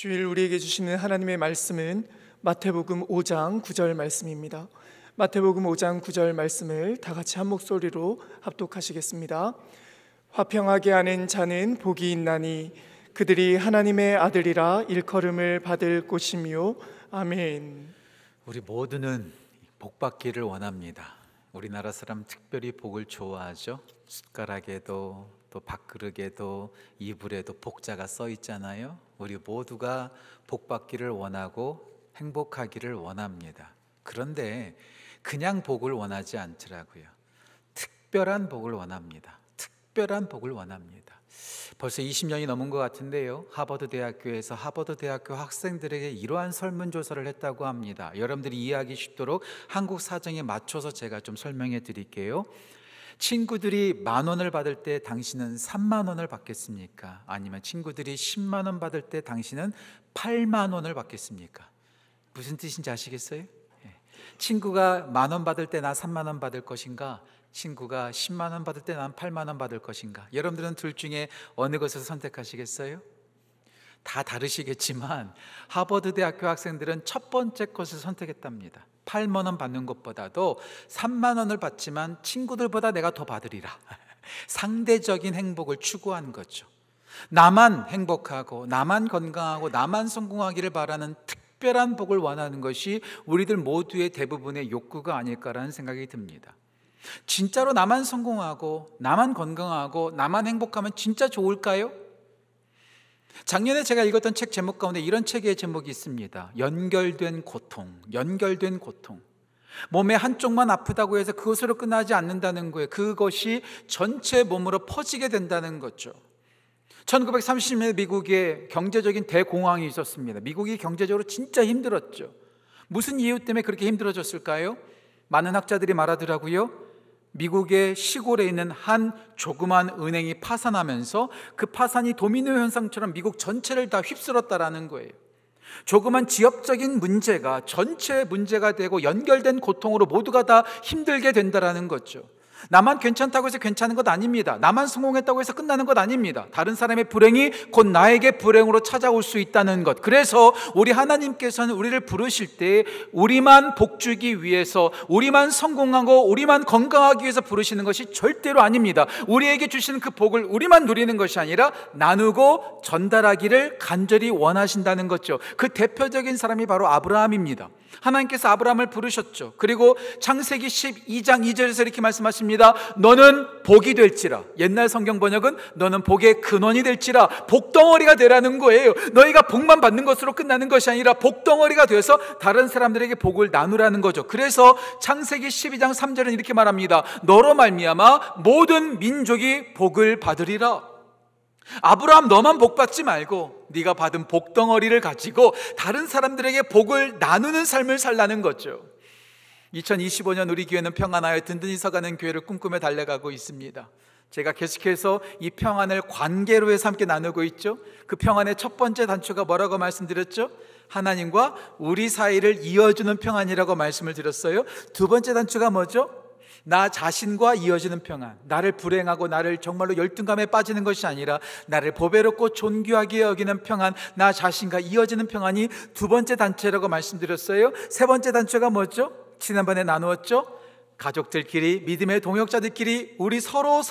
주일 우리에게 주시는 하나님의 말씀은 마태복음 5장 9절 말씀입니다. 마태복음 5장 9절 말씀을 다 같이 한 목소리로 합독하시겠습니다. 화평하게 하는 자는 복이 있나니 그들이 하나님의 아들이라 일컬음을 받을 것이며 아멘. 우리 모두는 복 받기를 원합니다. 우리나라 사람 특별히 복을 좋아하죠. 숟가락에도 또 밥그릇에도 이불에도 복자가 써 있잖아요. 우리 모두가 복 받기를 원하고 행복하기를 원합니다. 그런데 그냥 복을 원하지 않더라고요. 특별한 복을 원합니다. 특별한 복을 원합니다. 벌써 20년이 넘은 것 같은데요, 하버드 대학교에서 하버드 대학교 학생들에게 이러한 설문조사를 했다고 합니다. 여러분들이 이해하기 쉽도록 한국 사정에 맞춰서 제가 좀 설명해 드릴게요. 친구들이 10,000원을 받을 때 당신은 30,000원을 받겠습니까? 아니면 친구들이 100,000원 받을 때 당신은 80,000원을 받겠습니까? 무슨 뜻인지 아시겠어요? 친구가 10,000원 받을 때 나 30,000원 받을 것인가? 친구가 100,000원 받을 때 난 80,000원 받을 것인가? 여러분들은 둘 중에 어느 것을 선택하시겠어요? 다 다르시겠지만 하버드 대학교 학생들은 첫 번째 것을 선택했답니다. 80,000원 받는 것보다도 30,000원을 받지만 친구들보다 내가 더 받으리라. 상대적인 행복을 추구한 거죠. 나만 행복하고 나만 건강하고 나만 성공하기를 바라는 특별한 복을 원하는 것이 우리들 모두의 대부분의 욕구가 아닐까라는 생각이 듭니다. 진짜로 나만 성공하고 나만 건강하고 나만 행복하면 진짜 좋을까요? 작년에 제가 읽었던 책 제목 가운데 이런 책의 제목이 있습니다. 연결된 고통. 연결된 고통. 몸의 한쪽만 아프다고 해서 그것으로 끝나지 않는다는 거예요. 그것이 전체 몸으로 퍼지게 된다는 거죠. 1930년에 미국에 경제적인 대공황이 있었습니다. 미국이 경제적으로 진짜 힘들었죠. 무슨 이유 때문에 그렇게 힘들어졌을까요? 많은 학자들이 말하더라고요. 미국의 시골에 있는 한 조그만 은행이 파산하면서 그 파산이 도미노 현상처럼 미국 전체를 다 휩쓸었다라는 거예요. 조그만 지역적인 문제가 전체 문제가 되고 연결된 고통으로 모두가 다 힘들게 된다라는 거죠. 나만 괜찮다고 해서 괜찮은 것 아닙니다. 나만 성공했다고 해서 끝나는 것 아닙니다. 다른 사람의 불행이 곧 나에게 불행으로 찾아올 수 있다는 것. 그래서 우리 하나님께서는 우리를 부르실 때 우리만 복주기 위해서, 우리만 성공하고 우리만 건강하기 위해서 부르시는 것이 절대로 아닙니다. 우리에게 주시는 그 복을 우리만 누리는 것이 아니라 나누고 전달하기를 간절히 원하신다는 거죠. 그 대표적인 사람이 바로 아브라함입니다. 하나님께서 아브라함을 부르셨죠. 그리고 창세기 12장 2절에서 이렇게 말씀하십니다. 너는 복이 될지라. 옛날 성경 번역은 너는 복의 근원이 될지라. 복덩어리가 되라는 거예요. 너희가 복만 받는 것으로 끝나는 것이 아니라 복덩어리가 되어서 다른 사람들에게 복을 나누라는 거죠. 그래서 창세기 12장 3절은 이렇게 말합니다. 너로 말미암아 모든 민족이 복을 받으리라. 아브라함, 너만 복 받지 말고 네가 받은 복덩어리를 가지고 다른 사람들에게 복을 나누는 삶을 살라는 거죠. 2025년 우리 교회는 평안하여 든든히 서가는 교회를 꿈꾸며 달려가고 있습니다. 제가 계속해서 이 평안을 관계로 해서 함께 나누고 있죠. 그 평안의 첫 번째 단초가 뭐라고 말씀드렸죠? 하나님과 우리 사이를 이어주는 평안이라고 말씀을 드렸어요. 두 번째 단초가 뭐죠? 나 자신과 이어지는 평안. 나를 불행하고 나를 정말로 열등감에 빠지는 것이 아니라 나를 보배롭고 존귀하게 여기는 평안, 나 자신과 이어지는 평안이 두 번째 단체라고 말씀드렸어요. 세 번째 단체가 뭐죠? 지난번에 나누었죠? 가족들끼리, 믿음의 동역자들끼리 우리 서로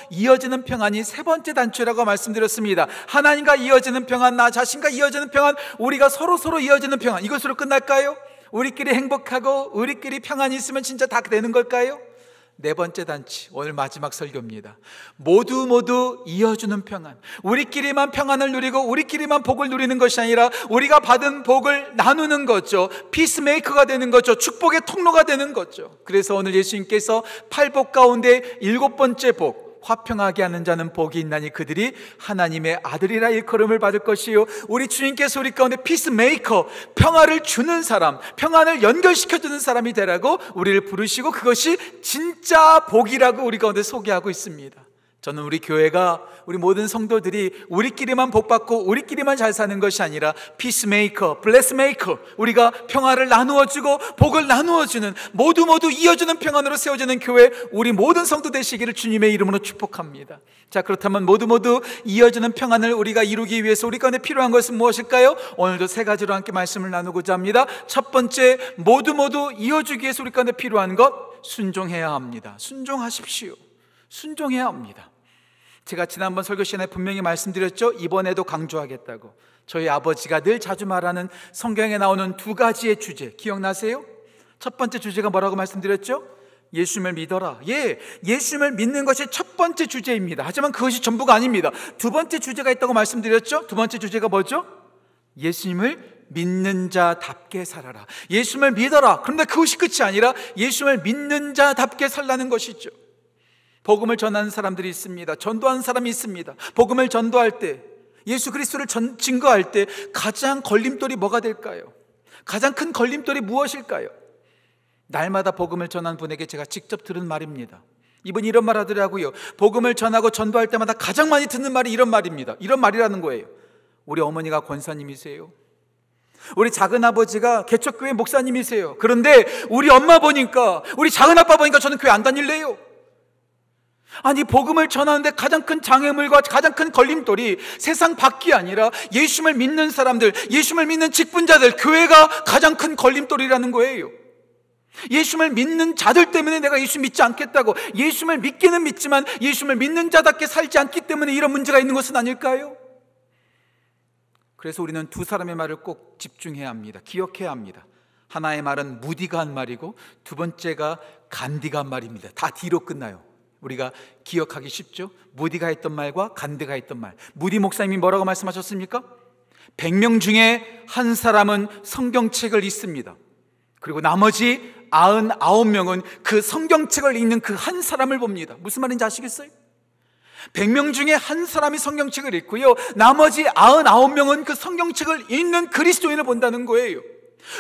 이어지는 평안이 세 번째 단체라고 말씀드렸습니다. 하나님과 이어지는 평안, 나 자신과 이어지는 평안, 우리가 서로 이어지는 평안, 이것으로 끝날까요? 우리끼리 행복하고 우리끼리 평안이 있으면 진짜 다 되는 걸까요? 네 번째 단치, 오늘 마지막 설교입니다. 모두 이어주는 평안. 우리끼리만 평안을 누리고 우리끼리만 복을 누리는 것이 아니라 우리가 받은 복을 나누는 거죠. 피스메이커가 되는 거죠. 축복의 통로가 되는 거죠. 그래서 오늘 예수님께서 8복 가운데 7번째 복, 화평하게 하는 자는 복이 있나니 그들이 하나님의 아들이라 일컬음을 받을 것이요. 우리 주님께서 우리 가운데 피스메이커, 평화를 주는 사람, 평안을 연결시켜주는 사람이 되라고 우리를 부르시고 그것이 진짜 복이라고 우리 가운데 소개하고 있습니다. 저는 우리 교회가, 우리 모든 성도들이 우리끼리만 복받고 우리끼리만 잘 사는 것이 아니라 피스메이커, 블레스메이커, 우리가 평화를 나누어주고 복을 나누어주는, 모두 이어주는 평안으로 세워지는 교회, 우리 모든 성도 되시기를 주님의 이름으로 축복합니다. 자, 그렇다면 모두 이어주는 평안을 우리가 이루기 위해서 우리 가운데 필요한 것은 무엇일까요? 오늘도 세 가지로 함께 말씀을 나누고자 합니다. 첫 번째, 모두 이어주기 위해서 우리 가운데 필요한 것, 순종해야 합니다. 순종하십시오. 순종해야 합니다. 제가 지난번 설교 시간에 분명히 말씀드렸죠. 이번에도 강조하겠다고. 저희 아버지가 늘 자주 말하는 성경에 나오는 두 가지의 주제 기억나세요? 첫 번째 주제가 뭐라고 말씀드렸죠? 예수님을 믿어라. 예수님을 믿는 것이 첫 번째 주제입니다. 하지만 그것이 전부가 아닙니다. 두 번째 주제가 있다고 말씀드렸죠. 두 번째 주제가 뭐죠? 예수님을 믿는 자답게 살아라. 예수님을 믿어라. 그런데 그것이 끝이 아니라 예수님을 믿는 자답게 살라는 것이죠. 복음을 전하는 사람들이 있습니다. 전도하는 사람이 있습니다. 복음을 전도할 때, 예수 그리스도를 증거할 때 가장 걸림돌이 뭐가 될까요? 가장 큰 걸림돌이 무엇일까요? 날마다 복음을 전하는 분에게 제가 직접 들은 말입니다. 이분이 이런 말 하더라고요. 복음을 전하고 전도할 때마다 가장 많이 듣는 말이 이런 말입니다. 이런 말이라는 거예요. 우리 어머니가 권사님이세요. 우리 작은아버지가 개척교회 목사님이세요. 그런데 우리 엄마 보니까, 우리 작은아빠 보니까 저는 교회 안 다닐래요. 아니, 복음을 전하는데 가장 큰 장애물과 가장 큰 걸림돌이 세상 밖이 아니라 예수님을 믿는 사람들, 예수님을 믿는 직분자들, 교회가 가장 큰 걸림돌이라는 거예요. 예수님을 믿는 자들 때문에 내가 예수 믿지 않겠다고, 예수님을 믿기는 믿지만 예수님을 믿는 자답게 살지 않기 때문에 이런 문제가 있는 것은 아닐까요? 그래서 우리는 두 사람의 말을 꼭 집중해야 합니다. 기억해야 합니다. 하나의 말은 무디가 한 말이고 두 번째가 간디가 한 말입니다. 다 D로 끝나요. 우리가 기억하기 쉽죠? 무디가 했던 말과 간디가 했던 말. 무디 목사님이 뭐라고 말씀하셨습니까? 100명 중에 한 사람은 성경책을 읽습니다. 그리고 나머지 99명은 그 성경책을 읽는 그 한 사람을 봅니다. 무슨 말인지 아시겠어요? 100명 중에 한 사람이 성경책을 읽고요, 나머지 99명은 그 성경책을 읽는 그리스도인을 본다는 거예요.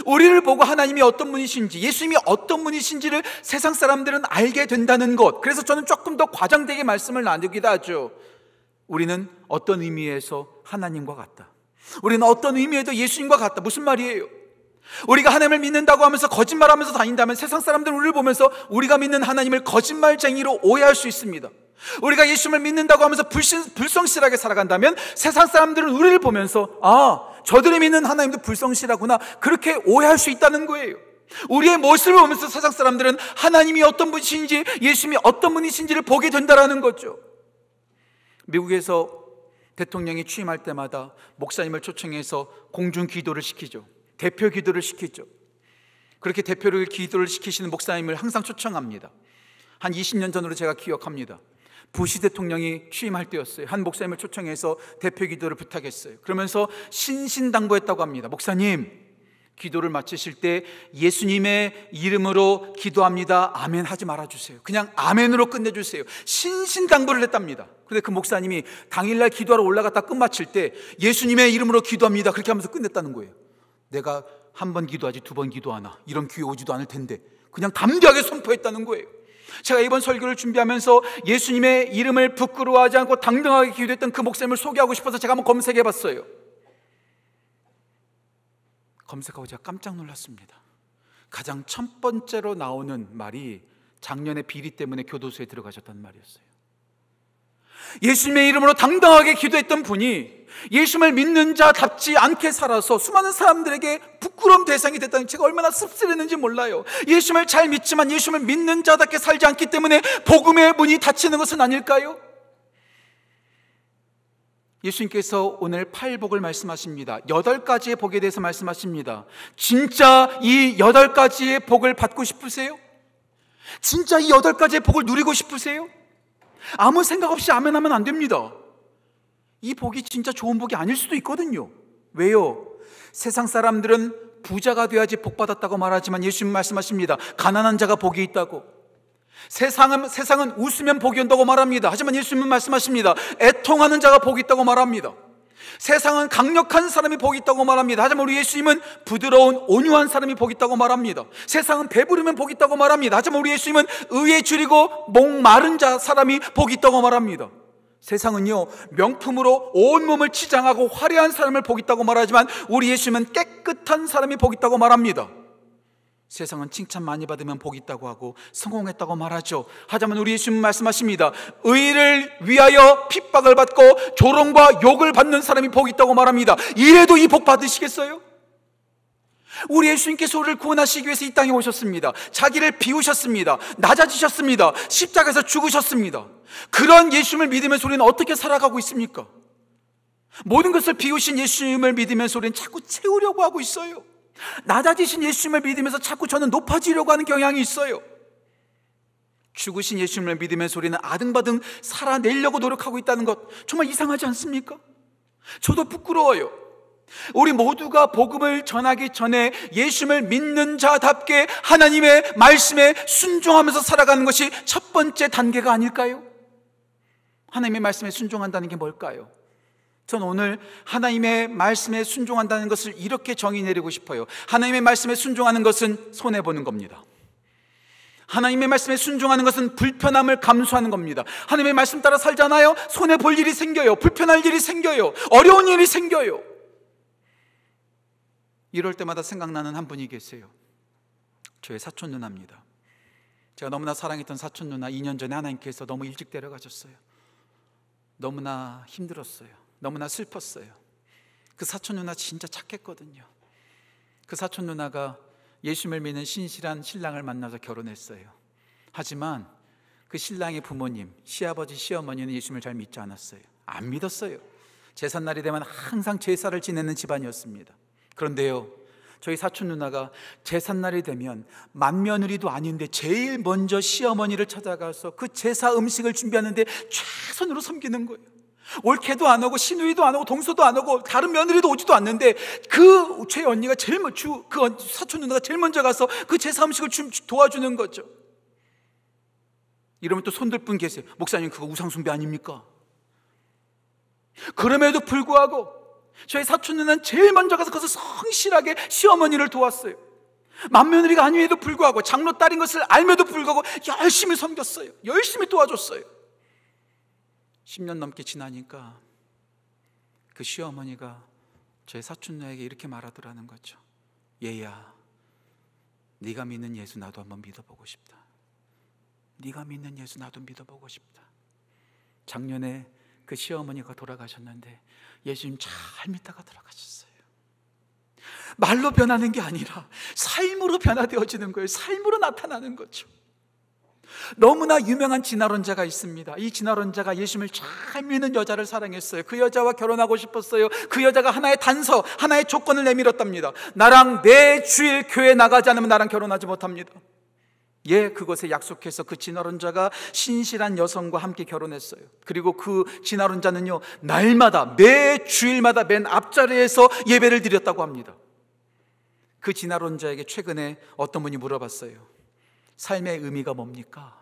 우리를 보고 하나님이 어떤 분이신지, 예수님이 어떤 분이신지를 세상 사람들은 알게 된다는 것. 그래서 저는 조금 더 과장되게 말씀을 나누기도 하죠. 우리는 어떤 의미에서 하나님과 같다. 우리는 어떤 의미에도 예수님과 같다. 무슨 말이에요? 우리가 하나님을 믿는다고 하면서 거짓말하면서 다닌다면 세상 사람들은 우리를 보면서 우리가 믿는 하나님을 거짓말쟁이로 오해할 수 있습니다. 우리가 예수님을 믿는다고 하면서 불성실하게 살아간다면 세상 사람들은 우리를 보면서 저들이 믿는 하나님도 불성실하구나, 그렇게 오해할 수 있다는 거예요. 우리의 모습을 보면서 세상 사람들은 하나님이 어떤 분이신지, 예수님이 어떤 분이신지를 보게 된다는 거죠. 미국에서 대통령이 취임할 때마다 목사님을 초청해서 공중 기도를 시키죠. 대표 기도를 시키죠. 그렇게 대표를 기도를 시키시는 목사님을 항상 초청합니다. 한 20년 전으로 제가 기억합니다. 부시 대통령이 취임할 때였어요. 한 목사님을 초청해서 대표 기도를 부탁했어요. 그러면서 신신당부했다고 합니다. 목사님, 기도를 마치실 때 예수님의 이름으로 기도합니다, 아멘 하지 말아주세요. 그냥 아멘으로 끝내주세요. 신신당부를 했답니다. 근데 그 목사님이 당일날 기도하러 올라갔다 끝마칠 때 예수님의 이름으로 기도합니다, 그렇게 하면서 끝냈다는 거예요. 내가 한 번 기도하지 두 번 기도하나, 이런 기회 오지도 않을 텐데 그냥 담대하게 선포했다는 거예요. 제가 이번 설교를 준비하면서 예수님의 이름을 부끄러워하지 않고 당당하게 기도했던 그 목사님을 소개하고 싶어서 제가 한번 검색해봤어요. 검색하고 제가 깜짝 놀랐습니다. 가장 첫 번째로 나오는 말이 작년에 비리 때문에 교도소에 들어가셨다는 말이었어요. 예수님의 이름으로 당당하게 기도했던 분이 예수님을 믿는 자답지 않게 살아서 수많은 사람들에게 부끄러움 대상이 됐다니, 제가 얼마나 씁쓸했는지 몰라요. 예수님을 잘 믿지만 예수님을 믿는 자답게 살지 않기 때문에 복음의 문이 닫히는 것은 아닐까요? 예수님께서 오늘 8복을 말씀하십니다. 8가지의 복에 대해서 말씀하십니다. 진짜 이 8가지의 복을 받고 싶으세요? 진짜 이 8가지의 복을 누리고 싶으세요? 아무 생각 없이 아멘하면 안 됩니다. 이 복이 진짜 좋은 복이 아닐 수도 있거든요. 왜요? 세상 사람들은 부자가 돼야지 복 받았다고 말하지만 예수님 말씀하십니다. 가난한 자가 복이 있다고. 세상은 웃으면 복이 온다고 말합니다. 하지만 예수님은 말씀하십니다. 애통하는 자가 복이 있다고 말합니다. 세상은 강력한 사람이 복이 있다고 말합니다. 하지만 우리 예수님은 부드러운 온유한 사람이 복이 있다고 말합니다. 세상은 배부르면 복이 있다고 말합니다. 하지만 우리 예수님은 의에 줄이고 목마른 사람이 복이 있다고 말합니다. 세상은요, 명품으로 온몸을 치장하고 화려한 사람을 복이 있다고 말하지만 우리 예수님은 깨끗한 사람이 복이 있다고 말합니다. 세상은 칭찬 많이 받으면 복이 있다고 하고 성공했다고 말하죠. 하지만 우리 예수님은 말씀하십니다. 의를 위하여 핍박을 받고 조롱과 욕을 받는 사람이 복이 있다고 말합니다. 이래도 이 복 받으시겠어요? 우리 예수님께서 우리를 구원하시기 위해서 이 땅에 오셨습니다. 자기를 비우셨습니다. 낮아지셨습니다. 십자가에서 죽으셨습니다. 그런 예수님을 믿으면서 우리는 어떻게 살아가고 있습니까? 모든 것을 비우신 예수님을 믿으면서 우리는 자꾸 채우려고 하고 있어요. 낮아지신 예수님을 믿으면서 자꾸 저는 높아지려고 하는 경향이 있어요. 죽으신 예수님을 믿으면서 우리는 아등바등 살아내려고 노력하고 있다는 것, 정말 이상하지 않습니까? 저도 부끄러워요. 우리 모두가 복음을 전하기 전에 예수님을 믿는 자답게 하나님의 말씀에 순종하면서 살아가는 것이 첫 번째 단계가 아닐까요? 하나님의 말씀에 순종한다는 게 뭘까요? 전 오늘 하나님의 말씀에 순종한다는 것을 이렇게 정의 내리고 싶어요. 하나님의 말씀에 순종하는 것은 손해보는 겁니다. 하나님의 말씀에 순종하는 것은 불편함을 감수하는 겁니다. 하나님의 말씀 따라 살잖아요. 손해볼 일이 생겨요. 불편할 일이 생겨요. 어려운 일이 생겨요. 이럴 때마다 생각나는 한 분이 계세요. 저의 사촌 누나입니다. 제가 너무나 사랑했던 사촌 누나, 2년 전에 하나님께서 너무 일찍 데려가셨어요. 너무나 힘들었어요. 너무나 슬펐어요. 그 사촌 누나 진짜 착했거든요. 그 사촌 누나가 예수님을 믿는 신실한 신랑을 만나서 결혼했어요. 하지만 그 신랑의 부모님, 시아버지, 시어머니는 예수님을 잘 믿지 않았어요. 안 믿었어요. 제삿날이 되면 항상 제사를 지내는 집안이었습니다. 그런데요, 저희 사촌 누나가 제삿날이 되면 맏며느리도 아닌데 제일 먼저 시어머니를 찾아가서 그 제사 음식을 준비하는데 최선으로 섬기는 거예요. 올케도 안 오고 시누이도 안 오고 동서도 안 오고 다른 며느리도 오지도 않는데 그 제 언니가 그 사촌 누나가 제일 먼저 가서 그 제사 음식을 도와주는 거죠. 이러면 또 손들 분 계세요. 목사님, 그거 우상숭배 아닙니까? 그럼에도 불구하고 저희 사촌 누나는 제일 먼저 가서 거기서 성실하게 시어머니를 도왔어요. 맏며느리가 아님에도 불구하고 장로 딸인 것을 알면도 불구하고 열심히 섬겼어요. 열심히 도와줬어요. 10년 넘게 지나니까 그 시어머니가 저희 사촌 누나에게 이렇게 말하더라는 거죠. 얘야, 네가 믿는 예수 나도 한번 믿어보고 싶다. 네가 믿는 예수 나도 믿어보고 싶다. 작년에 그 시어머니가 돌아가셨는데 예수님 잘 믿다가 돌아가셨어요. 말로 변하는 게 아니라 삶으로 변화되어지는 거예요. 삶으로 나타나는 거죠. 너무나 유명한 진화론자가 있습니다. 이 진화론자가 예수님을 잘 믿는 여자를 사랑했어요. 그 여자와 결혼하고 싶었어요. 그 여자가 하나의 단서, 하나의 조건을 내밀었답니다. 나랑 매주일 교회 나가지 않으면 나랑 결혼하지 못합니다. 그것에 약속해서 그 진화론자가 신실한 여성과 함께 결혼했어요. 그리고 그 진화론자는요, 날마다 매주일마다 맨 앞자리에서 예배를 드렸다고 합니다. 그 진화론자에게 최근에 어떤 분이 물어봤어요. 삶의 의미가 뭡니까?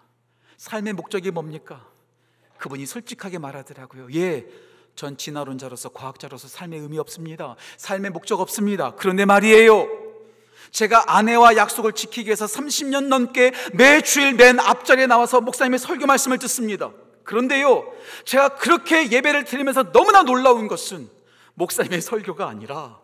삶의 목적이 뭡니까? 그분이 솔직하게 말하더라고요. 전 진화론자로서, 과학자로서 삶의 의미 없습니다. 삶의 목적 없습니다. 그런데 말이에요, 제가 아내와 약속을 지키기 위해서 30년 넘게 매주일 맨 앞자리에 나와서 목사님의 설교 말씀을 듣습니다. 그런데요, 제가 그렇게 예배를 드리면서 너무나 놀라운 것은 목사님의 설교가 아니라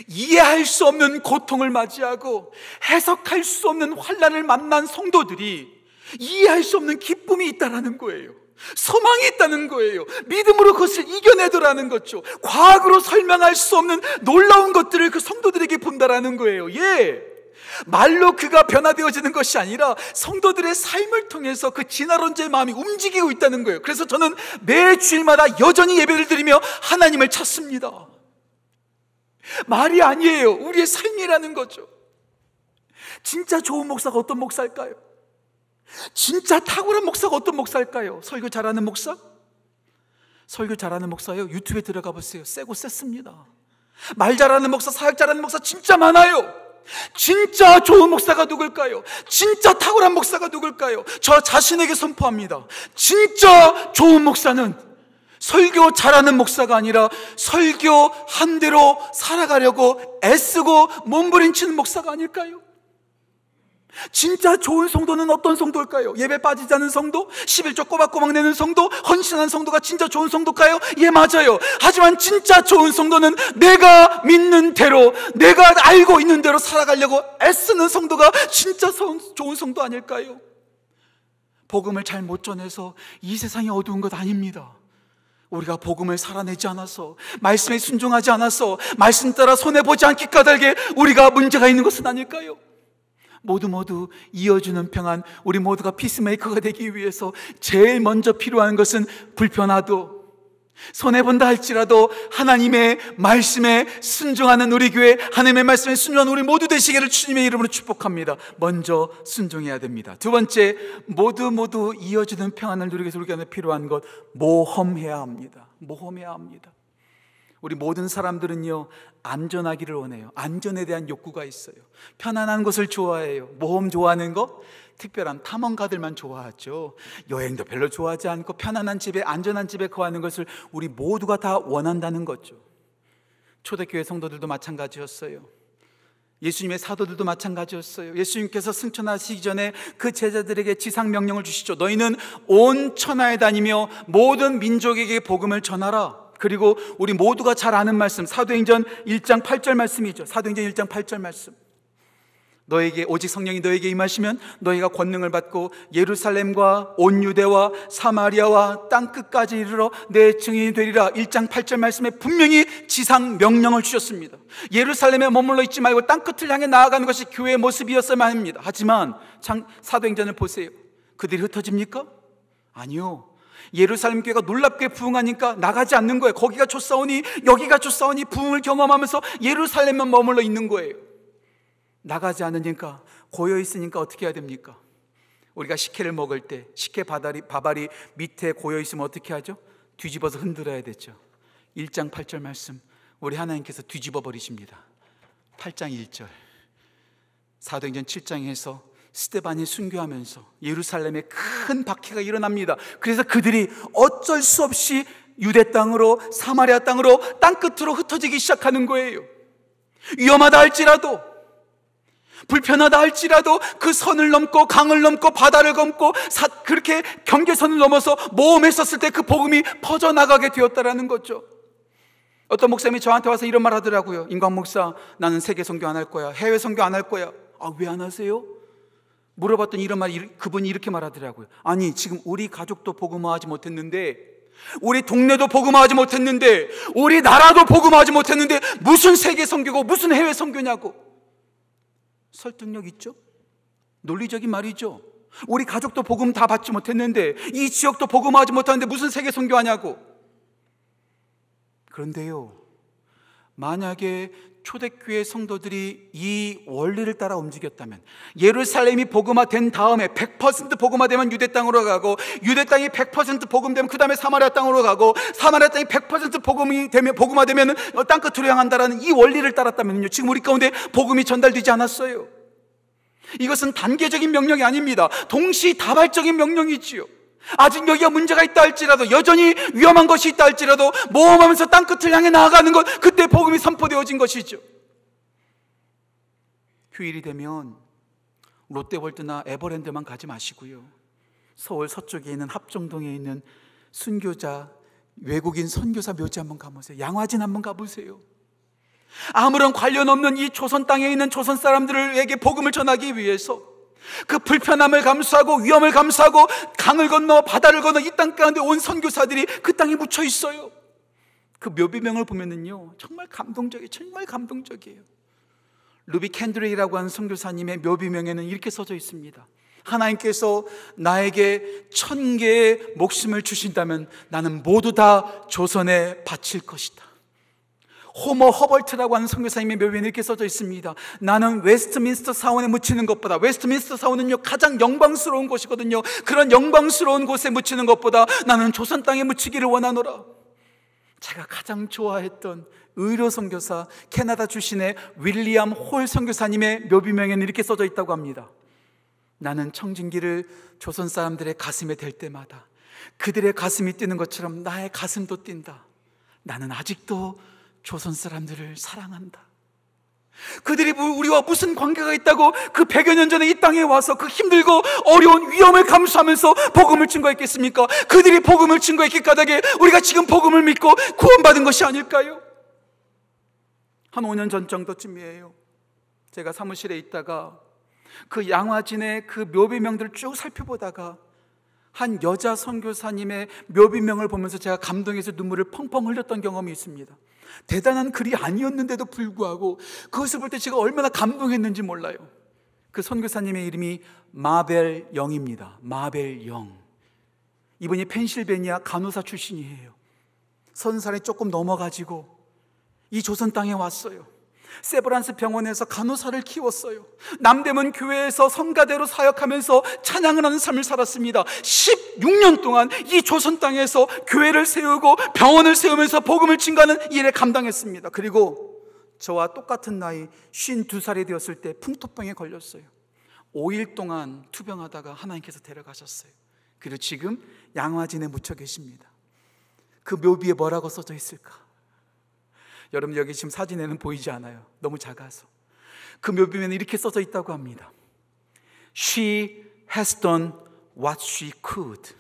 이해할 수 없는 고통을 맞이하고 해석할 수 없는 환난을 만난 성도들이 이해할 수 없는 기쁨이 있다는 거예요. 소망이 있다는 거예요. 믿음으로 그것을 이겨내더라는 거죠. 과학으로 설명할 수 없는 놀라운 것들을 그 성도들에게 본다라는 거예요. 말로 그가 변화되어지는 것이 아니라 성도들의 삶을 통해서 그 진화론자의 마음이 움직이고 있다는 거예요. 그래서 저는 매주일마다 여전히 예배를 드리며 하나님을 찾습니다. 말이 아니에요. 우리의 삶이라는 거죠. 진짜 좋은 목사가 어떤 목사일까요? 진짜 탁월한 목사가 어떤 목사일까요? 설교 잘하는 목사? 설교 잘하는 목사요? 유튜브에 들어가 보세요. 세고 셌습니다. 말 잘하는 목사, 사역 잘하는 목사 진짜 많아요. 진짜 좋은 목사가 누굴까요? 진짜 탁월한 목사가 누굴까요? 저 자신에게 선포합니다. 진짜 좋은 목사는 설교 잘하는 목사가 아니라 설교 한 대로 살아가려고 애쓰고 몸부림치는 목사가 아닐까요? 진짜 좋은 성도는 어떤 성도일까요? 예배 빠지지 않는 성도? 11조 꼬박꼬박 내는 성도? 헌신하는 성도가 진짜 좋은 성도일까요? 예, 맞아요. 하지만 진짜 좋은 성도는 내가 믿는 대로, 내가 알고 있는 대로 살아가려고 애쓰는 성도가 진짜 좋은 성도 아닐까요? 복음을 잘 못 전해서 이 세상이 어두운 것 아닙니다. 우리가 복음을 살아내지 않아서, 말씀에 순종하지 않아서, 말씀 따라 손해보지 않기 까닭에 우리가 문제가 있는 것은 아닐까요? 모두 이어주는 평안, 우리 모두가 피스메이커가 되기 위해서 제일 먼저 필요한 것은 불편하도, 손해본다 할지라도 하나님의 말씀에 순종하는 우리 교회, 하나님의 말씀에 순종하는 우리 모두 되시기를 주님의 이름으로 축복합니다. 먼저 순종해야 됩니다. 두 번째, 모두 이어주는 평안을 누리기 위해서 우리가 필요한 것, 모험해야 합니다. 모험해야 합니다. 우리 모든 사람들은요, 안전하기를 원해요. 안전에 대한 욕구가 있어요. 편안한 것을 좋아해요. 모험 좋아하는 거? 특별한 탐험가들만 좋아하죠. 여행도 별로 좋아하지 않고 편안한 집에, 안전한 집에 거하는 것을 우리 모두가 다 원한다는 거죠. 초대교회 성도들도 마찬가지였어요. 예수님의 사도들도 마찬가지였어요. 예수님께서 승천하시기 전에 그 제자들에게 지상 명령을 주시죠. 너희는 온 천하에 다니며 모든 민족에게 복음을 전하라. 그리고 우리 모두가 잘 아는 말씀, 사도행전 1장 8절 말씀이죠. 사도행전 1장 8절 말씀. 너에게 오직 성령이 너에게 임하시면 너희가 권능을 받고 예루살렘과 온 유대와 사마리아와 땅끝까지 이르러 내 증인이 되리라. 1장 8절 말씀에 분명히 지상 명령을 주셨습니다. 예루살렘에 머물러 있지 말고 땅끝을 향해 나아가는 것이 교회의 모습이었어야만 합니다. 하지만 사도행전을 보세요. 그들이 흩어집니까? 아니요. 예루살렘 교회가 놀랍게 부흥하니까 나가지 않는 거예요. 거기가 좋사오니 여기가 좋사오니 부흥을 경험하면서 예루살렘만 머물러 있는 거예요. 나가지 않으니까, 고여 있으니까 어떻게 해야 됩니까? 우리가 식혜를 먹을 때 식혜 밥알이 밑에 고여 있으면 어떻게 하죠? 뒤집어서 흔들어야 되죠. 1장 8절 말씀, 우리 하나님께서 뒤집어 버리십니다. 8장 1절, 사도행전 7장에서 스데반이 순교하면서 예루살렘에 큰 박해가 일어납니다. 그래서 그들이 어쩔 수 없이 유대 땅으로, 사마리아 땅으로, 땅끝으로 흩어지기 시작하는 거예요. 위험하다 할지라도, 불편하다 할지라도 그 선을 넘고 강을 넘고 바다를 넘고 그렇게 경계선을 넘어서 모험했었을 때 그 복음이 퍼져나가게 되었다라는 거죠. 어떤 목사님이 저한테 와서 이런 말 하더라고요. 임광 목사, 나는 세계 선교 안 할 거야, 해외 선교 안 할 거야. 아, 왜 안 하세요? 물어봤더니 이런 말, 그분이 이렇게 말하더라고요. 아니, 지금 우리 가족도 복음화하지 못했는데, 우리 동네도 복음화하지 못했는데, 우리 나라도 복음화하지 못했는데 무슨 세계 선교고 무슨 해외 선교냐고. 설득력 있죠? 논리적인 말이죠. 우리 가족도 복음 다 받지 못했는데, 이 지역도 복음화하지 못하는데 무슨 세계 선교하냐고. 그런데요, 만약에 초대교회 성도들이 이 원리를 따라 움직였다면, 예루살렘이 복음화된 다음에 100% 복음화되면 유대 땅으로 가고, 유대 땅이 100% 복음되면 그 다음에 사마리아 땅으로 가고, 사마리아 땅이 100% 복음화되면 땅끝으로 향한다라는 이 원리를 따랐다면요, 지금 우리 가운데 복음이 전달되지 않았어요. 이것은 단계적인 명령이 아닙니다. 동시다발적인 명령이지요. 아직 여기가 문제가 있다 할지라도, 여전히 위험한 것이 있다 할지라도 모험하면서 땅끝을 향해 나아가는 것, 그때 복음이 선포되어진 것이죠. 휴일이 되면 롯데월드나 에버랜드만 가지 마시고요, 서울 서쪽에 있는 합정동에 있는 순교자, 외국인 선교사 묘지 한번 가보세요. 양화진 한번 가보세요. 아무런 관련 없는 이 조선 땅에 있는 조선 사람들에게 복음을 전하기 위해서 그 불편함을 감수하고 위험을 감수하고 강을 건너 바다를 건너 이 땅 가운데 온 선교사들이 그 땅에 묻혀 있어요. 그 묘비명을 보면은요, 정말 감동적이에요. 루비 캔드레이라고 하는 선교사님의 묘비명에는 이렇게 써져 있습니다. 하나님께서 나에게 1000개의 목숨을 주신다면 나는 모두 다 조선에 바칠 것이다. 호머 허벌트라고 하는 선교사님의 묘비에 이렇게 써져 있습니다. 나는 웨스트민스터 사원에 묻히는 것보다, 웨스트민스터 사원은요 가장 영광스러운 곳이거든요. 그런 영광스러운 곳에 묻히는 것보다 나는 조선 땅에 묻히기를 원하노라. 제가 가장 좋아했던 의료 선교사, 캐나다 출신의 윌리엄 홀 선교사님의 묘비명에는 이렇게 써져 있다고 합니다. 나는 청진기를 조선 사람들의 가슴에 댈 때마다 그들의 가슴이 뛰는 것처럼 나의 가슴도 뛴다. 나는 아직도 조선 사람들을 사랑한다. 그들이 우리와 무슨 관계가 있다고 그 100여 년 전에 이 땅에 와서 그 힘들고 어려운 위험을 감수하면서 복음을 증거했겠습니까? 그들이 복음을 증거했기 까닭에 우리가 지금 복음을 믿고 구원받은 것이 아닐까요? 한 5년 전 정도쯤이에요. 제가 사무실에 있다가 그 양화진의 그 묘비명들을 쭉 살펴보다가 한 여자 선교사님의 묘비명을 보면서 제가 감동해서 눈물을 펑펑 흘렸던 경험이 있습니다. 대단한 글이 아니었는데도 불구하고 그것을 볼 때 제가 얼마나 감동했는지 몰라요. 그 선교사님의 이름이 마벨 영입니다. 마벨 영. 이분이 펜실베니아 간호사 출신이에요. 30살이 조금 넘어가지고 이 조선 땅에 왔어요. 세브란스 병원에서 간호사를 키웠어요. 남대문 교회에서 성가대로 사역하면서 찬양을 하는 삶을 살았습니다. 16년 동안 이 조선 땅에서 교회를 세우고 병원을 세우면서 복음을 증거하는 일에 감당했습니다. 그리고 저와 똑같은 나이 52살이 되었을 때 풍토병에 걸렸어요. 5일 동안 투병하다가 하나님께서 데려가셨어요. 그리고 지금 양화진에 묻혀 계십니다. 그 묘비에 뭐라고 써져 있을까? 여러분, 여기 지금 사진에는 보이지 않아요. 너무 작아서. 그 묘비에는 이렇게 써져 있다고 합니다. She has done what she could.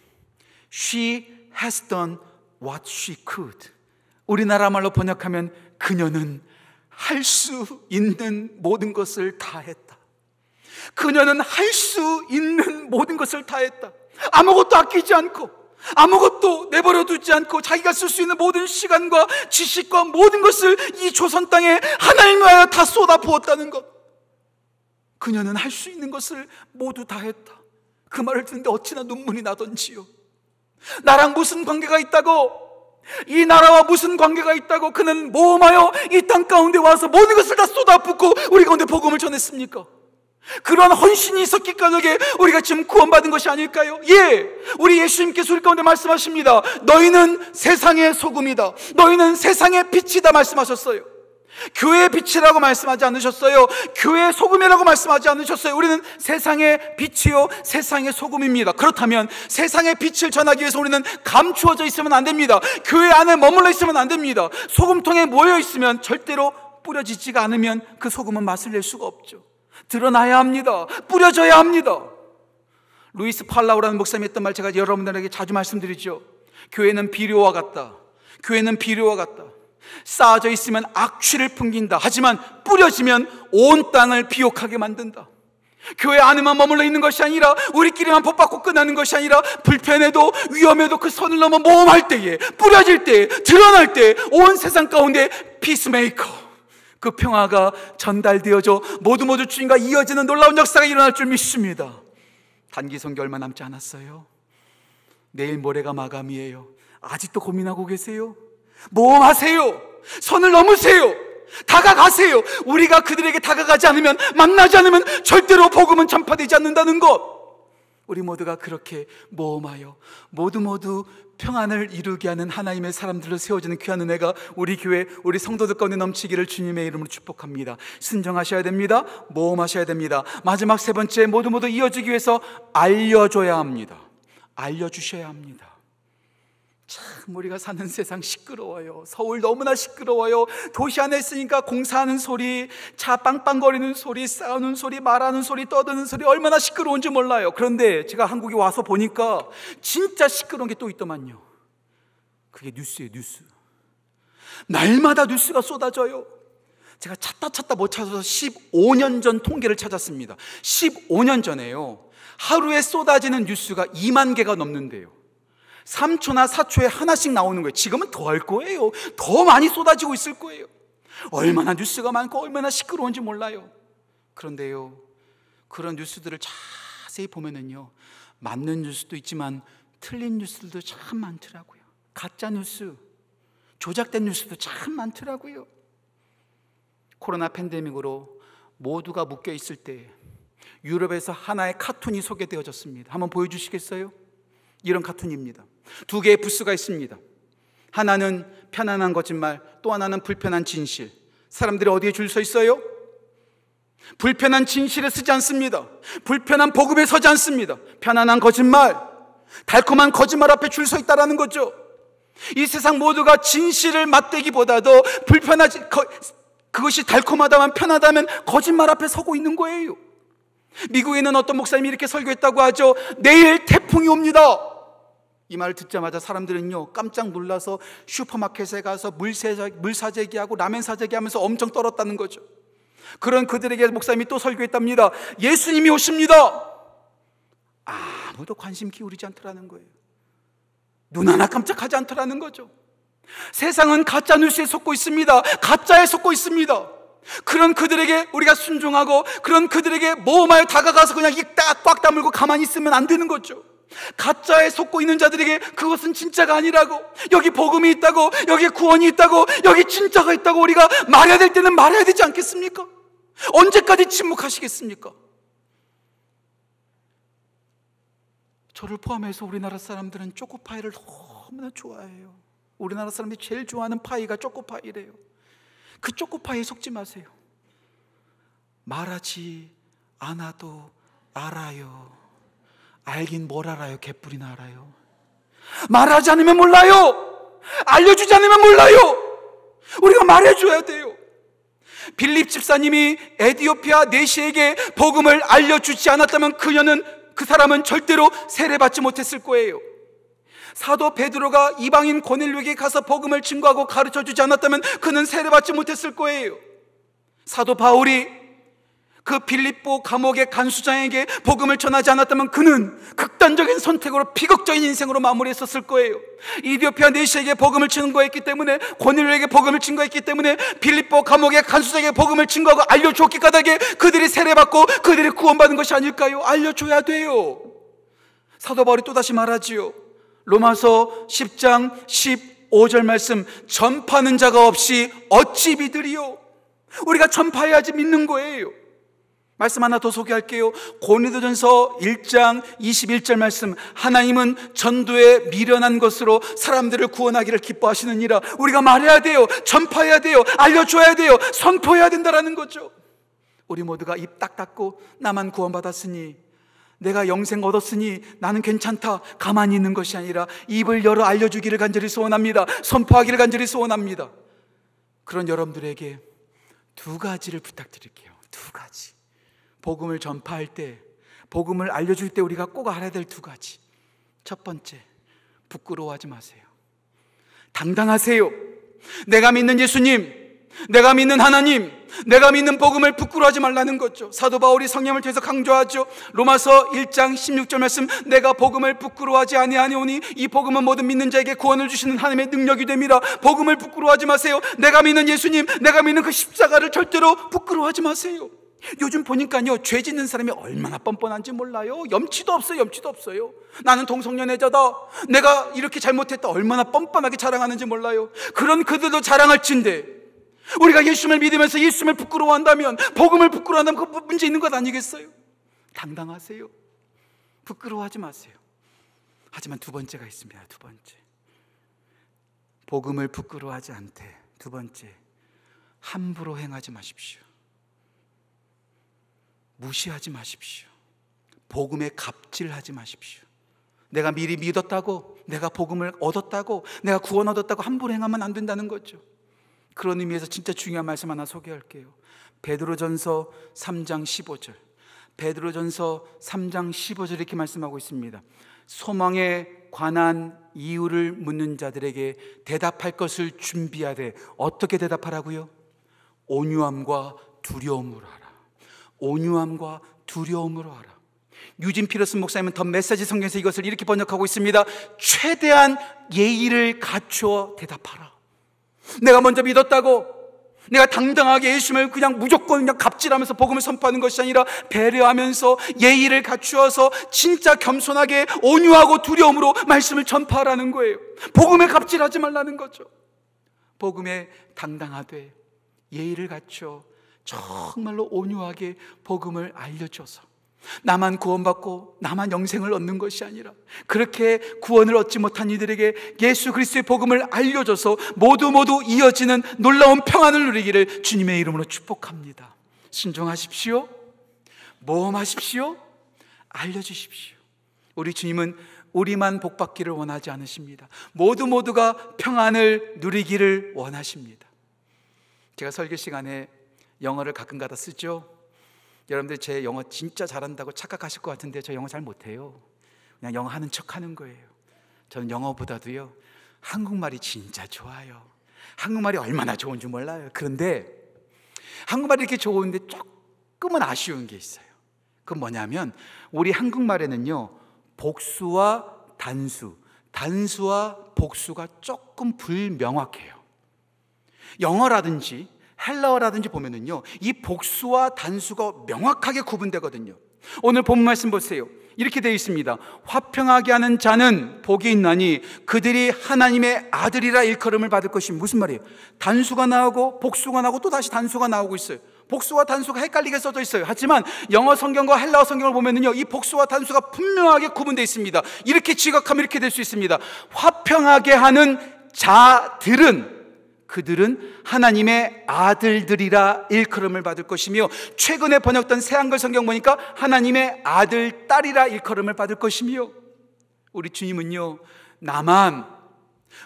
She has done what she could. 우리나라 말로 번역하면 그녀는 할 수 있는 모든 것을 다 했다. 그녀는 할 수 있는 모든 것을 다 했다. 아무것도 아끼지 않고, 아무것도 내버려 두지 않고 자기가 쓸 수 있는 모든 시간과 지식과 모든 것을 이 조선 땅에 하나님을 위하여 다 쏟아 부었다는 것. 그녀는 할 수 있는 것을 모두 다 했다. 그 말을 듣는데 어찌나 눈물이 나던지요. 나랑 무슨 관계가 있다고, 이 나라와 무슨 관계가 있다고 그는 모험하여 이 땅 가운데 와서 모든 것을 다 쏟아붓고 우리 가운데 복음을 전했습니까? 그러한 헌신이 있었기 까닭에 우리가 지금 구원받은 것이 아닐까요? 예, 우리 예수님께서 우리 가운데 말씀하십니다. 너희는 세상의 소금이다, 너희는 세상의 빛이다 말씀하셨어요. 교회의 빛이라고 말씀하지 않으셨어요. 교회의 소금이라고 말씀하지 않으셨어요. 우리는 세상의 빛이요 세상의 소금입니다. 그렇다면 세상의 빛을 전하기 위해서 우리는 감추어져 있으면 안 됩니다. 교회 안에 머물러 있으면 안 됩니다. 소금통에 모여 있으면 절대로 뿌려지지가 않으면 그 소금은 맛을 낼 수가 없죠. 드러나야 합니다. 뿌려져야 합니다. 루이스 팔라우라는 목사님이 했던 말 제가 여러분들에게 자주 말씀드리죠. 교회는 비료와 같다. 교회는 비료와 같다. 쌓아져 있으면 악취를 풍긴다. 하지만 뿌려지면 온 땅을 비옥하게 만든다. 교회 안에만 머물러 있는 것이 아니라 우리끼리만 복받고 끝나는 것이 아니라 불편해도 위험해도 그 선을 넘어 모험할 때에, 뿌려질 때에, 드러날 때 온 세상 가운데 피스메이커, 그 평화가 전달되어져 모두 주님과 이어지는 놀라운 역사가 일어날 줄 믿습니다. 단기 선교 얼마 남지 않았어요. 내일 모레가 마감이에요. 아직도 고민하고 계세요? 모험하세요. 선을 넘으세요. 다가가세요. 우리가 그들에게 다가가지 않으면, 만나지 않으면 절대로 복음은 전파되지 않는다는 것. 우리 모두가 그렇게 모험하여 모두 평안을 이루게 하는 하나님의 사람들로 세워지는 귀한 은혜가 우리 교회, 우리 성도들 가운데 넘치기를 주님의 이름으로 축복합니다. 순종하셔야 됩니다. 모험하셔야 됩니다. 마지막 세 번째, 모두 이어지기 위해서 알려줘야 합니다. 알려주셔야 합니다. 참 우리가 사는 세상 시끄러워요. 서울 너무나 시끄러워요. 도시 안에 있으니까 공사하는 소리, 차 빵빵거리는 소리, 싸우는 소리, 말하는 소리, 떠드는 소리, 얼마나 시끄러운지 몰라요. 그런데 제가 한국에 와서 보니까 진짜 시끄러운 게 또 있더만요. 그게 뉴스예요. 뉴스. 날마다 뉴스가 쏟아져요. 제가 찾다 못 찾아서 15년 전 통계를 찾았습니다. 15년 전에요, 하루에 쏟아지는 뉴스가 2만 개가 넘는데요. 3초나 4초에 하나씩 나오는 거예요. 지금은 더 할 거예요. 더 많이 쏟아지고 있을 거예요. 얼마나 뉴스가 많고 얼마나 시끄러운지 몰라요. 그런데요, 그런 뉴스들을 자세히 보면은요, 맞는 뉴스도 있지만 틀린 뉴스들도 참 많더라고요. 가짜 뉴스, 조작된 뉴스도 참 많더라고요. 코로나 팬데믹으로 모두가 묶여 있을 때 유럽에서 하나의 카툰이 소개되어졌습니다. 한번 보여주시겠어요? 이런 카툰입니다. 두 개의 부스가 있습니다. 하나는 편안한 거짓말, 또 하나는 불편한 진실. 사람들이 어디에 줄 서 있어요? 불편한 진실에 서지 않습니다. 불편한 복음에 서지 않습니다. 편안한 거짓말, 달콤한 거짓말 앞에 줄 서 있다라는 거죠. 이 세상 모두가 진실을 맞대기보다도 그것이 달콤하다면 편하다면 거짓말 앞에 서고 있는 거예요. 미국에 있는 어떤 목사님이 이렇게 설교했다고 하죠. 내일 태풍이 옵니다. 이 말을 듣자마자 사람들은요 깜짝 놀라서 슈퍼마켓에 가서 물 사재기하고 라면 사재기하면서 엄청 떨었다는 거죠. 그런 그들에게 목사님이 또 설교했답니다. 예수님이 오십니다. 아무도 관심 기울이지 않더라는 거예요. 눈 하나 깜짝하지 않더라는 거죠. 세상은 가짜 뉴스에 속고 있습니다. 가짜에 속고 있습니다. 그런 그들에게 우리가 순종하고 그런 그들에게 모험하여 다가가서 그냥 입 꽉 다물고 가만히 있으면 안 되는 거죠. 가짜에 속고 있는 자들에게 그것은 진짜가 아니라고, 여기 복음이 있다고, 여기 구원이 있다고, 여기 진짜가 있다고 우리가 말해야 될 때는 말해야 되지 않겠습니까? 언제까지 침묵하시겠습니까? 저를 포함해서 우리나라 사람들은 초코파이를 너무나 좋아해요. 우리나라 사람들이 제일 좋아하는 파이가 초코파이래요. 그 초코파이에 속지 마세요. 말하지 않아도 알아요. 알긴 뭘 알아요? 개뿔이나 알아요. 말하지 않으면 몰라요. 알려주지 않으면 몰라요. 우리가 말해줘야 돼요. 빌립 집사님이 에디오피아 내시에게 복음을 알려주지 않았다면 그 사람은 절대로 세례받지 못했을 거예요. 사도 베드로가 이방인 고넬료에게 가서 복음을 증거하고 가르쳐주지 않았다면 그는 세례받지 못했을 거예요. 사도 바울이 그 빌립보 감옥의 간수장에게 복음을 전하지 않았다면 그는 극단적인 선택으로 비극적인 인생으로 마무리했었을 거예요. 이디오피아 내시에게 복음을 증거했기 때문에, 고넬료에게 복음을 증거했기 때문에 빌립보 감옥의 간수장에게 복음을 증거하고 알려줬기 까닭에 그들이 세례받고 그들이 구원받은 것이 아닐까요? 알려줘야 돼요. 사도 바울이 또다시 말하지요. 로마서 10장 15절 말씀, 전파하는 자가 없이 어찌 믿으리요? 우리가 전파해야지 믿는 거예요. 말씀 하나 더 소개할게요. 고린도전서 1장 21절 말씀, 하나님은 전도에 미련한 것으로 사람들을 구원하기를 기뻐하시느니라. 우리가 말해야 돼요. 전파해야 돼요. 알려줘야 돼요. 선포해야 된다라는 거죠. 우리 모두가 입 딱 닫고 나만 구원받았으니, 내가 영생 얻었으니 나는 괜찮다, 가만히 있는 것이 아니라 입을 열어 알려주기를 간절히 소원합니다. 선포하기를 간절히 소원합니다. 그런 여러분들에게 두 가지를 부탁드릴게요. 두 가지. 복음을 전파할 때, 복음을 알려줄 때 우리가 꼭 알아야 될 두 가지. 첫 번째, 부끄러워하지 마세요. 당당하세요. 내가 믿는 예수님, 내가 믿는 하나님, 내가 믿는 복음을 부끄러워하지 말라는 거죠. 사도 바울이 성령을 통해서 강조하죠. 로마서 1장 16절 말씀, 내가 복음을 부끄러워하지 아니하오니 이 복음은 모든 믿는 자에게 구원을 주시는 하나님의 능력이 됩니다. 복음을 부끄러워하지 마세요. 내가 믿는 예수님, 내가 믿는 그 십자가를 절대로 부끄러워하지 마세요. 요즘 보니까요, 죄 짓는 사람이 얼마나 뻔뻔한지 몰라요. 염치도 없어요. 나는 동성연애자다, 내가 이렇게 잘못했다, 얼마나 뻔뻔하게 자랑하는지 몰라요. 그런 그들도 자랑할 진데, 우리가 예수님을 믿으면서 예수님을 부끄러워한다면, 복음을 부끄러워한다면 그 문제 있는 것 아니겠어요? 당당하세요. 부끄러워하지 마세요. 하지만 두 번째가 있습니다. 두 번째, 복음을 부끄러워하지 않되, 두 번째, 함부로 행하지 마십시오. 무시하지 마십시오. 복음에 갑질하지 마십시오. 내가 미리 믿었다고, 내가 복음을 얻었다고, 내가 구원 얻었다고 함부로 행하면 안 된다는 거죠. 그런 의미에서 진짜 중요한 말씀 하나 소개할게요. 베드로전서 3장 15절. 베드로전서 3장 15절 이렇게 말씀하고 있습니다. 소망에 관한 이유를 묻는 자들에게 대답할 것을 준비하되, 어떻게 대답하라고요? 온유함과 두려움으로 하라. 온유함과 두려움으로 하라. 유진 피러슨 목사님은 더 메시지 성경에서 이것을 이렇게 번역하고 있습니다. 최대한 예의를 갖추어 대답하라. 내가 먼저 믿었다고, 내가 당당하게 예수님을 그냥 무조건 그냥 갑질하면서 복음을 선포하는 것이 아니라 배려하면서 예의를 갖추어서 진짜 겸손하게 온유하고 두려움으로 말씀을 전파하라는 거예요. 복음에 갑질하지 말라는 거죠. 복음에 당당하되 예의를 갖추어 정말로 온유하게 복음을 알려줘서 나만 구원받고 나만 영생을 얻는 것이 아니라 그렇게 구원을 얻지 못한 이들에게 예수 그리스도의 복음을 알려줘서 모두 이어지는 놀라운 평안을 누리기를 주님의 이름으로 축복합니다. 순종하십시오. 모험하십시오. 알려주십시오. 우리 주님은 우리만 복받기를 원하지 않으십니다. 모두가 평안을 누리기를 원하십니다. 제가 설교 시간에 영어를 가끔가다 쓰죠. 여러분들 제 영어 진짜 잘한다고 착각하실 것 같은데 저 영어 잘 못해요. 그냥 영어 하는 척 하는 거예요. 저는 영어보다도요 한국말이 진짜 좋아요. 한국말이 얼마나 좋은지 몰라요. 그런데 한국말이 이렇게 좋은데 조금은 아쉬운 게 있어요. 그건 뭐냐면 우리 한국말에는요 복수와 단수와 복수가 조금 불명확해요. 영어라든지 헬라어라든지 보면은요 이 복수와 단수가 명확하게 구분되거든요. 오늘 본 말씀 보세요. 이렇게 되어 있습니다. 화평하게 하는 자는 복이 있나니 그들이 하나님의 아들이라 일컬음을 받을 것이. 무슨 말이에요? 단수가 나오고 복수가 나오고 또 다시 단수가 나오고 있어요. 복수와 단수가 헷갈리게 써져 있어요. 하지만 영어 성경과 헬라어 성경을 보면은요 이 복수와 단수가 분명하게 구분되어 있습니다. 이렇게 지각하면 이렇게 될 수 있습니다. 화평하게 하는 자들은, 그들은 하나님의 아들들이라 일컬음을 받을 것이며, 최근에 번역된 새한글 성경 보니까 하나님의 아들, 딸이라 일컬음을 받을 것이며, 우리 주님은요 나만,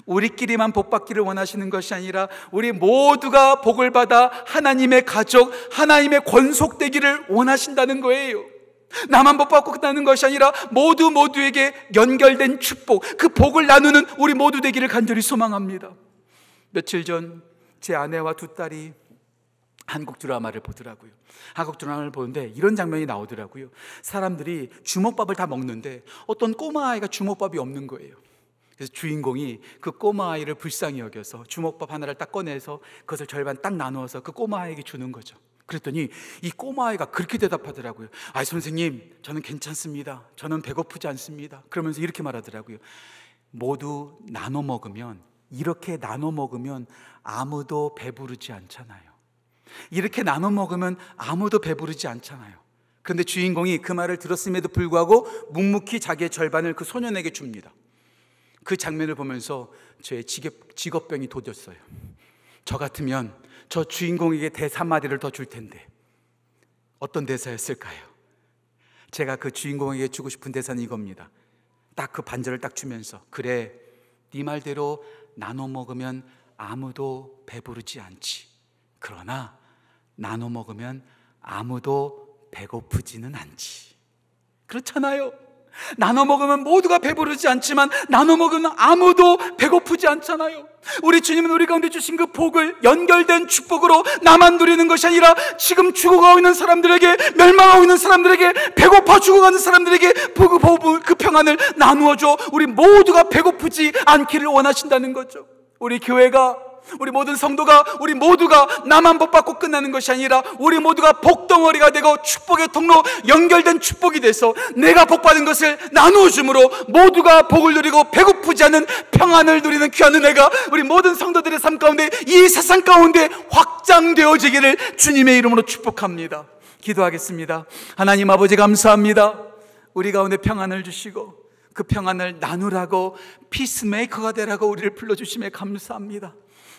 우리끼리만 복받기를 원하시는 것이 아니라 우리 모두가 복을 받아 하나님의 가족, 하나님의 권속되기를 원하신다는 거예요. 나만 복받고 끝나는 것이 아니라 모두에게 연결된 축복, 그 복을 나누는 우리 모두 되기를 간절히 소망합니다. 며칠 전 제 아내와 두 딸이 한국 드라마를 보더라고요. 한국 드라마를 보는데 이런 장면이 나오더라고요. 사람들이 주먹밥을 다 먹는데 어떤 꼬마아이가 주먹밥이 없는 거예요. 그래서 주인공이 그 꼬마아이를 불쌍히 여겨서 주먹밥 하나를 딱 꺼내서 그것을 절반 딱 나누어서 그 꼬마아이에게 주는 거죠. 그랬더니 이 꼬마아이가 그렇게 대답하더라고요. 아, 선생님, 저는 괜찮습니다. 저는 배고프지 않습니다. 그러면서 이렇게 말하더라고요. 모두 나눠 먹으면, 이렇게 나눠 먹으면 아무도 배부르지 않잖아요. 이렇게 나눠 먹으면 아무도 배부르지 않잖아요. 그런데 주인공이 그 말을 들었음에도 불구하고 묵묵히 자기의 절반을 그 소년에게 줍니다. 그 장면을 보면서 저의 직업병이 돋았어요. 저 같으면 저 주인공에게 대사 한마디를 더 줄 텐데 어떤 대사였을까요? 제가 그 주인공에게 주고 싶은 대사는 이겁니다. 딱 그 반절을 딱 주면서, 그래, 네 말대로 나눠 먹으면 아무도 배부르지 않지. 그러나 나눠 먹으면 아무도 배고프지는 않지. 그렇잖아요. 나눠 먹으면 모두가 배부르지 않지만 나눠 먹으면 아무도 배고프지 않잖아요. 우리 주님은 우리 가운데 주신 그 복을 연결된 축복으로 나만 누리는 것이 아니라 지금 죽어가고 있는 사람들에게, 멸망하고 있는 사람들에게, 배고파 죽어가는 사람들에게 그 평안을 나누어줘 우리 모두가 배고프지 않기를 원하신다는 거죠. 우리 교회가, 우리 모든 성도가, 우리 모두가 나만 복받고 끝나는 것이 아니라 우리 모두가 복덩어리가 되고 축복의 통로, 연결된 축복이 돼서 내가 복받은 것을 나누어 줌으로 모두가 복을 누리고 배고프지 않은 평안을 누리는 귀한 은혜가 우리 모든 성도들의 삶 가운데, 이 세상 가운데 확장되어지기를 주님의 이름으로 축복합니다. 기도하겠습니다. 하나님 아버지, 감사합니다. 우리 가운데 평안을 주시고 그 평안을 나누라고, 피스메이커가 되라고 우리를 불러주심에 감사합니다.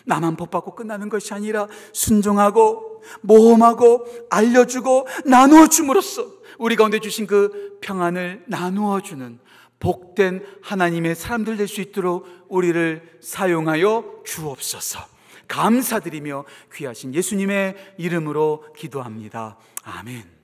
나만 복받고 끝나는 것이 아니라 순종하고 모험하고 알려주고 나누어 줌으로써 우리 가운데 주신 그 평안을 나누어 주는 복된 하나님의 사람들 될 수 있도록 우리를 사용하여 주옵소서. 감사드리며 귀하신 예수님의 이름으로 기도합니다. 아멘.